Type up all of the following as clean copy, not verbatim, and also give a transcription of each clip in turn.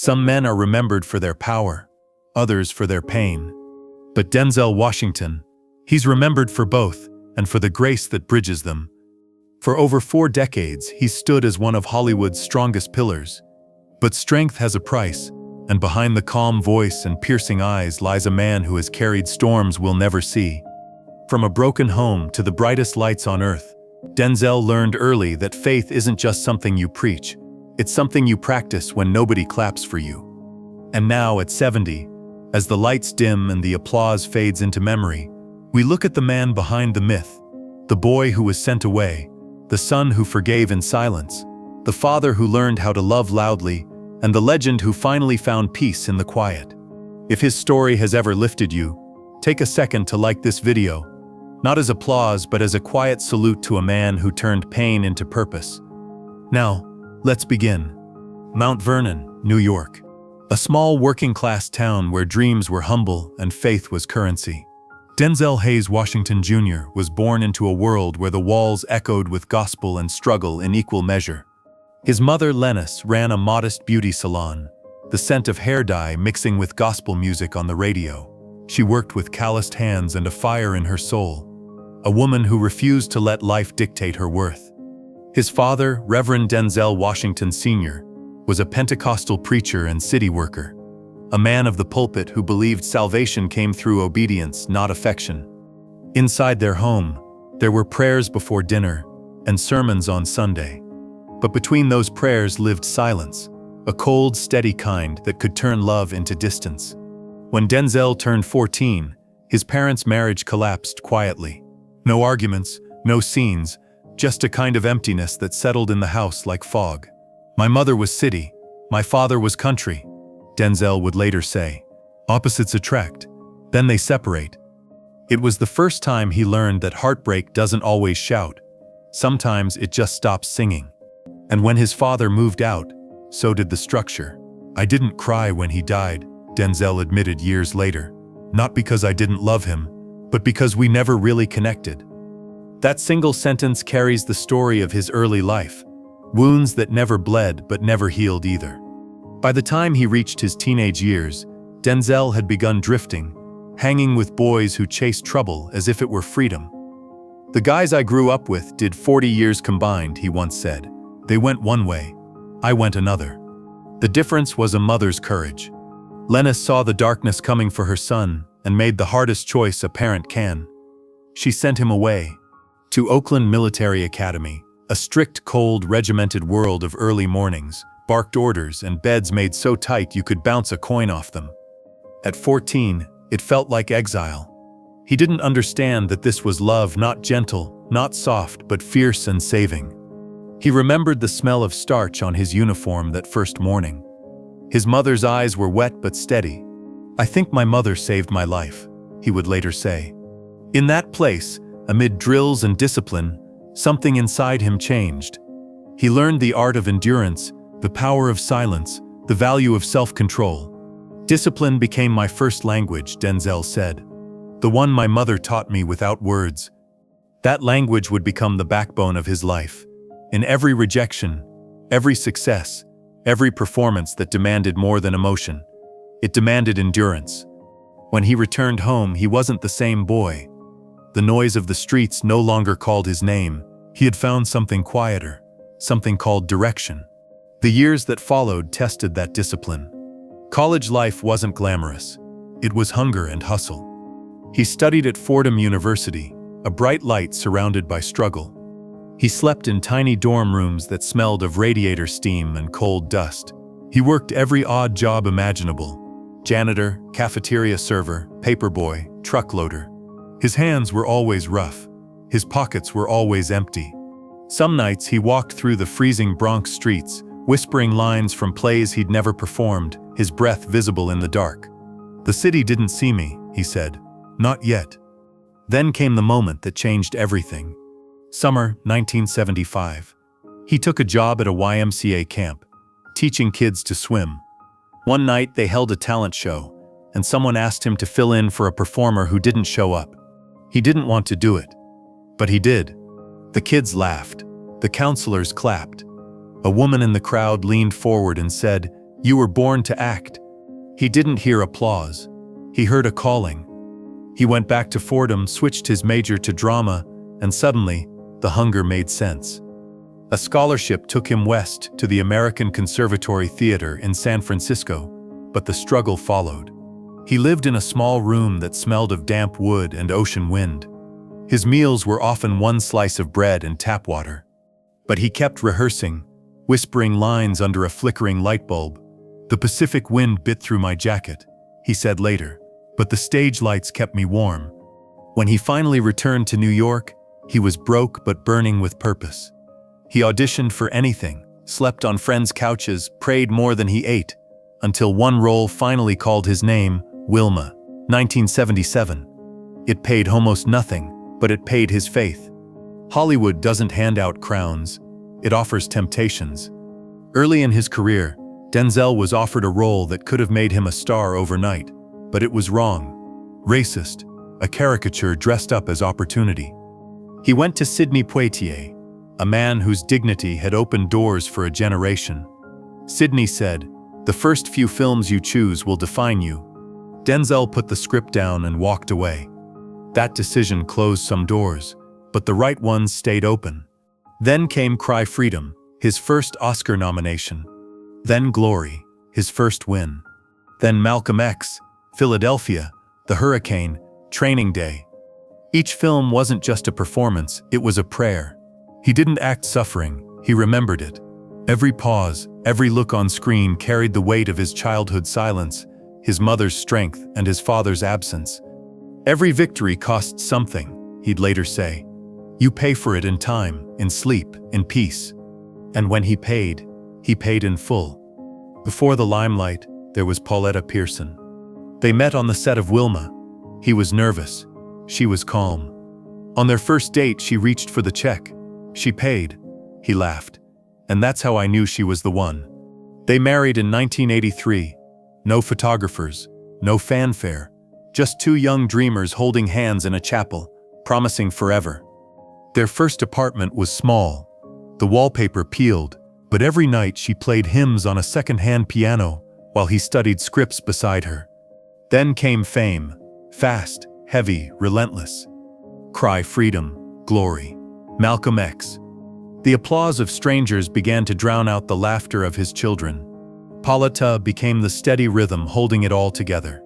Some men are remembered for their power, others for their pain. But Denzel Washington, he's remembered for both and for the grace that bridges them. For over 4 decades, he stood as one of Hollywood's strongest pillars. But strength has a price, and behind the calm voice and piercing eyes lies a man who has carried storms we'll never see. From a broken home to the brightest lights on earth, Denzel learned early that faith isn't just something you preach, it's something you practice when nobody claps for you. And now, at 70, as the lights dim and the applause fades into memory, we look at the man behind the myth, the boy who was sent away, the son who forgave in silence, the father who learned how to love loudly, and the legend who finally found peace in the quiet. If his story has ever lifted you, take a second to like this video, not as applause but as a quiet salute to a man who turned pain into purpose. Now, let's begin. Mount Vernon, New York. A small working-class town where dreams were humble and faith was currency. Denzel Hayes Washington Jr. was born into a world where the walls echoed with gospel and struggle in equal measure. His mother, Lennis, ran a modest beauty salon, the scent of hair dye mixing with gospel music on the radio. She worked with calloused hands and a fire in her soul, a woman who refused to let life dictate her worth. His father, Reverend Denzel Washington Sr., was a Pentecostal preacher and city worker, a man of the pulpit who believed salvation came through obedience, not affection. Inside their home, there were prayers before dinner and sermons on Sunday. But between those prayers lived silence, a cold, steady kind that could turn love into distance. When Denzel turned 14, his parents' marriage collapsed quietly. No arguments, no scenes, just a kind of emptiness that settled in the house like fog. "My mother was city, my father was country," Denzel would later say. Opposites attract, then they separate. It was the first time he learned that heartbreak doesn't always shout. Sometimes it just stops singing. And when his father moved out, so did the structure. "I didn't cry when he died," Denzel admitted years later. "Not because I didn't love him, but because we never really connected." That single sentence carries the story of his early life. Wounds that never bled but never healed either. By the time he reached his teenage years, Denzel had begun drifting, hanging with boys who chased trouble as if it were freedom. "The guys I grew up with did 40 years combined," he once said. "They went one way, I went another." The difference was a mother's courage. Lennis saw the darkness coming for her son and made the hardest choice a parent can. She sent him away to Oakland Military Academy, a strict, cold, regimented world of early mornings, barked orders, and beds made so tight you could bounce a coin off them. At 14, it felt like exile. He didn't understand that this was love, not gentle, not soft, but fierce and saving. He remembered the smell of starch on his uniform that first morning. His mother's eyes were wet but steady. "I think my mother saved my life," he would later say. In that place, amid drills and discipline, something inside him changed. He learned the art of endurance, the power of silence, the value of self-control. "Discipline became my first language," Denzel said. "The one my mother taught me without words." That language would become the backbone of his life. In every rejection, every success, every performance that demanded more than emotion, it demanded endurance. When he returned home, he wasn't the same boy. The noise of the streets no longer called his name. He had found something quieter, something called direction. The years that followed tested that discipline. College life wasn't glamorous. It was hunger and hustle. He studied at Fordham University, a bright light surrounded by struggle. He slept in tiny dorm rooms that smelled of radiator steam and cold dust. He worked every odd job imaginable: janitor, cafeteria server, paperboy, truck loader. His hands were always rough. His pockets were always empty. Some nights he walked through the freezing Bronx streets, whispering lines from plays he'd never performed, his breath visible in the dark. "The city didn't see me," he said. "Not yet." Then came the moment that changed everything. Summer 1975. He took a job at a YMCA camp, teaching kids to swim. One night they held a talent show, and someone asked him to fill in for a performer who didn't show up. He didn't want to do it, but he did. The kids laughed. The counselors clapped. A woman in the crowd leaned forward and said, You were born to act. He didn't hear applause. He heard a calling. He went back to Fordham, switched his major to drama, and suddenly, the hunger made sense. A scholarship took him west to the American Conservatory Theater in San Francisco, but the struggle followed. He lived in a small room that smelled of damp wood and ocean wind. His meals were often one slice of bread and tap water. But he kept rehearsing, whispering lines under a flickering light bulb. "The Pacific wind bit through my jacket," he said later, "but the stage lights kept me warm." When he finally returned to New York, he was broke but burning with purpose. He auditioned for anything, slept on friends' couches, prayed more than he ate, until one role finally called his name, Wilma, 1977. It paid almost nothing, but it paid his faith. Hollywood doesn't hand out crowns, it offers temptations. Early in his career, Denzel was offered a role that could have made him a star overnight, but it was wrong. Racist, a caricature dressed up as opportunity. He went to Sidney Poitier, a man whose dignity had opened doors for a generation. Sidney said, "The first few films you choose will define you." Denzel put the script down and walked away. That decision closed some doors, but the right ones stayed open. Then came Cry Freedom, his first Oscar nomination. Then Glory, his first win. Then Malcolm X, Philadelphia, The Hurricane, Training Day. Each film wasn't just a performance, it was a prayer. He didn't act suffering, he remembered it. Every pause, every look on screen carried the weight of his childhood silence, his mother's strength, and his father's absence. Every victory cost something, he'd later say. You pay for it in time, in sleep, in peace. And when he paid in full. Before the limelight, there was Pauletta Pearson. They met on the set of Wilma. He was nervous. She was calm. On their first date, she reached for the check. She paid. He laughed. And that's how I knew she was the one. They married in 1983. No photographers, no fanfare. Just two young dreamers holding hands in a chapel, promising forever. Their first apartment was small. The wallpaper peeled, but every night she played hymns on a second-hand piano while he studied scripts beside her. Then came fame, fast, heavy, relentless. Cry Freedom, Glory, Malcolm X. The applause of strangers began to drown out the laughter of his children. Pauletta became the steady rhythm holding it all together.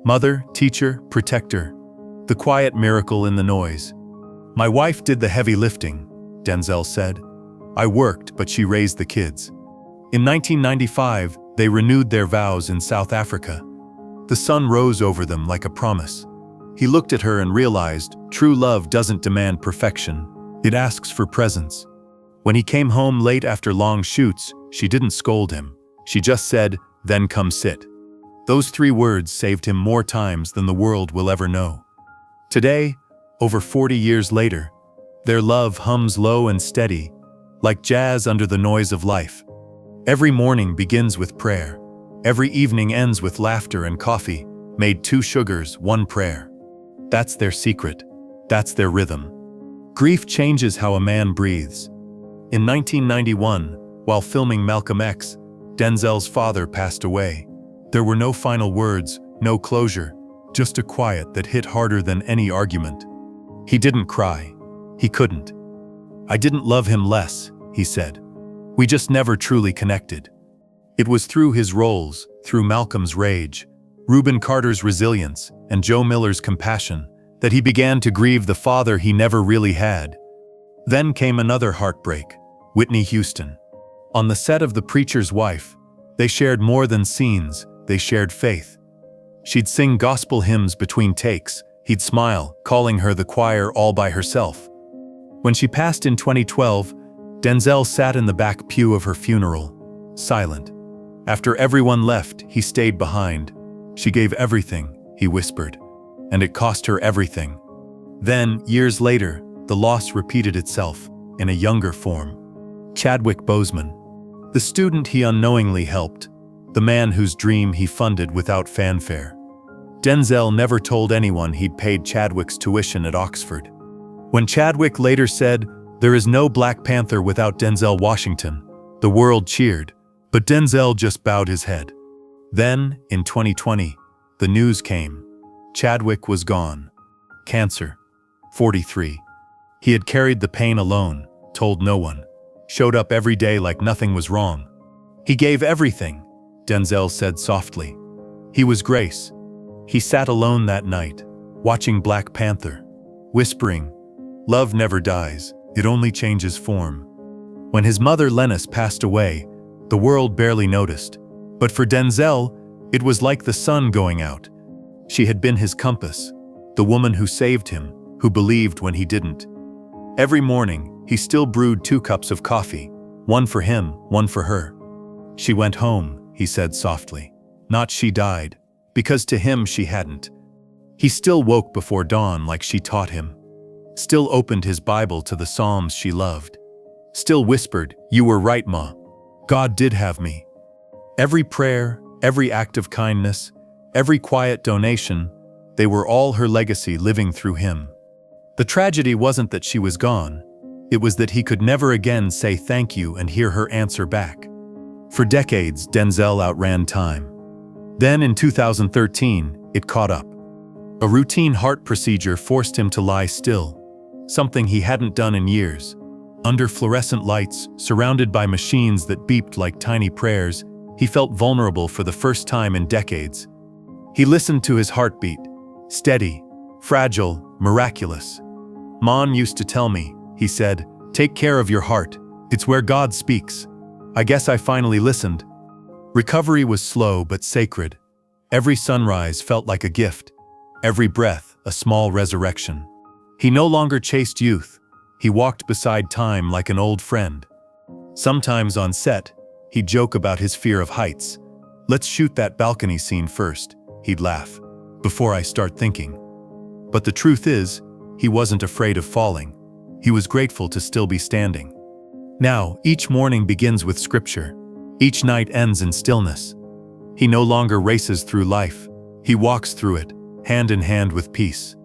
Mother, teacher, protector, the quiet miracle in the noise. My wife did the heavy lifting, Denzel said. I worked, but she raised the kids. In 1995, they renewed their vows in South Africa. The sun rose over them like a promise. He looked at her and realized true love doesn't demand perfection. It asks for presence. When he came home late after long shoots, she didn't scold him. She just said, "Then come sit." Those 3 words saved him more times than the world will ever know. Today, over 40 years later, their love hums low and steady, like jazz under the noise of life. Every morning begins with prayer. Every evening ends with laughter and coffee, made 2 sugars, 1 prayer. That's their secret. That's their rhythm. Grief changes how a man breathes. In 1991, while filming Malcolm X, Denzel's father passed away. There were no final words, no closure, just a quiet that hit harder than any argument. He didn't cry. He couldn't. I didn't love him less, he said. We just never truly connected. It was through his roles, through Malcolm's rage, Reuben Carter's resilience, and Joe Miller's compassion, that he began to grieve the father he never really had. Then came another heartbreak, Whitney Houston. On the set of The Preacher's Wife, they shared more than scenes, they shared faith. She'd sing gospel hymns between takes, he'd smile, calling her the choir all by herself. When she passed in 2012, Denzel sat in the back pew of her funeral, silent. After everyone left, he stayed behind. She gave everything, he whispered, and it cost her everything. Then, years later, the loss repeated itself, in a younger form. Chadwick Boseman, the student he unknowingly helped, the man whose dream he funded without fanfare. Denzel never told anyone he'd paid Chadwick's tuition at Oxford. When Chadwick later said, "There is no Black Panther without Denzel Washington," the world cheered, But Denzel just bowed his head. Then, in 2020, the news came. Chadwick was gone. Cancer. 43. He had carried the pain alone, told no one. Showed up every day like nothing was wrong. He gave everything, Denzel said softly. He was grace. He sat alone that night, watching Black Panther, whispering, "Love never dies, it only changes form." When his mother Lennis passed away, the world barely noticed. But for Denzel, it was like the sun going out. She had been his compass, the woman who saved him, who believed when he didn't. Every morning, he still brewed 2 cups of coffee, one for him, one for her. She went home, he said softly. Not she died, because to him she hadn't. He still woke before dawn like she taught him. Still opened his Bible to the Psalms she loved. Still whispered, "You were right, Ma. God did have me." Every prayer, every act of kindness, every quiet donation, they were all her legacy living through him. The tragedy wasn't that she was gone. It was that he could never again say thank you and hear her answer back. For decades, Denzel outran time. Then in 2013, it caught up. A routine heart procedure forced him to lie still, something he hadn't done in years. Under fluorescent lights, surrounded by machines that beeped like tiny prayers, he felt vulnerable for the first time in decades. He listened to his heartbeat, steady, fragile, miraculous. "Mon used to tell me," he said, "take care of your heart. It's where God speaks." I guess I finally listened. Recovery was slow but sacred. Every sunrise felt like a gift. Every breath, a small resurrection. He no longer chased youth. He walked beside time like an old friend. Sometimes on set, he'd joke about his fear of heights. "Let's shoot that balcony scene first," he'd laugh, "before I start thinking." But the truth is, he wasn't afraid of falling. He was grateful to still be standing. Now, each morning begins with scripture. Each night ends in stillness. He no longer races through life. He walks through it, hand in hand with peace.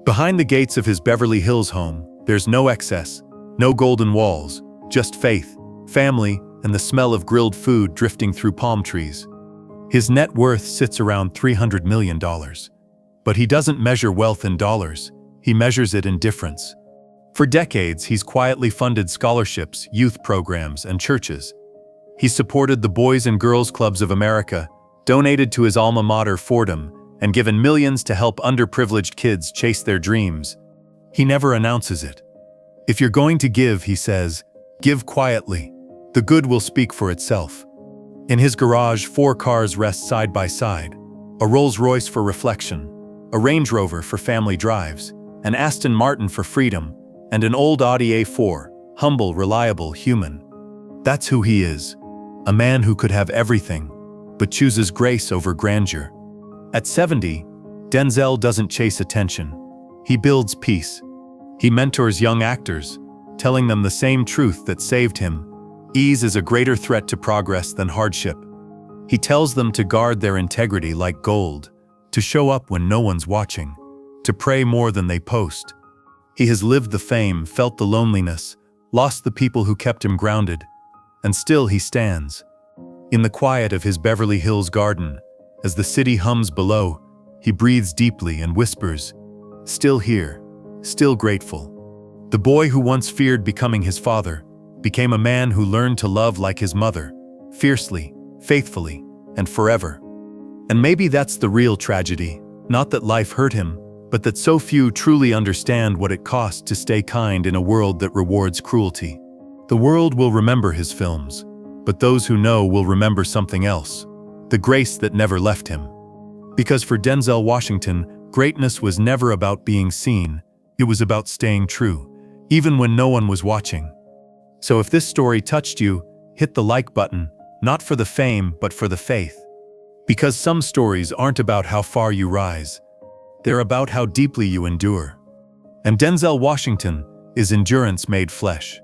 Behind the gates of his Beverly Hills home, there's no excess, no golden walls, just faith, family, and the smell of grilled food drifting through palm trees. His net worth sits around $300 million. But he doesn't measure wealth in dollars. He measures it in difference. For decades, he's quietly funded scholarships, youth programs, and churches. He's supported the Boys and Girls Clubs of America, donated to his alma mater Fordham, and given millions to help underprivileged kids chase their dreams. He never announces it. If you're going to give, he says, give quietly. The good will speak for itself. In his garage, 4 cars rest side by side. A Rolls-Royce for reflection, a Range Rover for family drives, an Aston Martin for freedom, and an old Audi A4, humble, reliable, human. That's who he is. A man who could have everything, but chooses grace over grandeur. At 70, Denzel doesn't chase attention. He builds peace. He mentors young actors, telling them the same truth that saved him. Ease is a greater threat to progress than hardship. He tells them to guard their integrity like gold, to show up when no one's watching, to pray more than they post. He has lived the fame, felt the loneliness, lost the people who kept him grounded, and still he stands. In the quiet of his Beverly Hills garden, as the city hums below, he breathes deeply and whispers, "Still here, still grateful." The boy who once feared becoming his father became a man who learned to love like his mother, fiercely, faithfully, and forever. And maybe that's the real tragedy, not that life hurt him, but that so few truly understand what it costs to stay kind in a world that rewards cruelty. The world will remember his films, but those who know will remember something else, the grace that never left him. Because for Denzel Washington, greatness was never about being seen, it was about staying true, even when no one was watching. So if this story touched you, hit the like button, not for the fame, but for the faith. Because some stories aren't about how far you rise. They're about how deeply you endure. And Denzel Washington is endurance made flesh.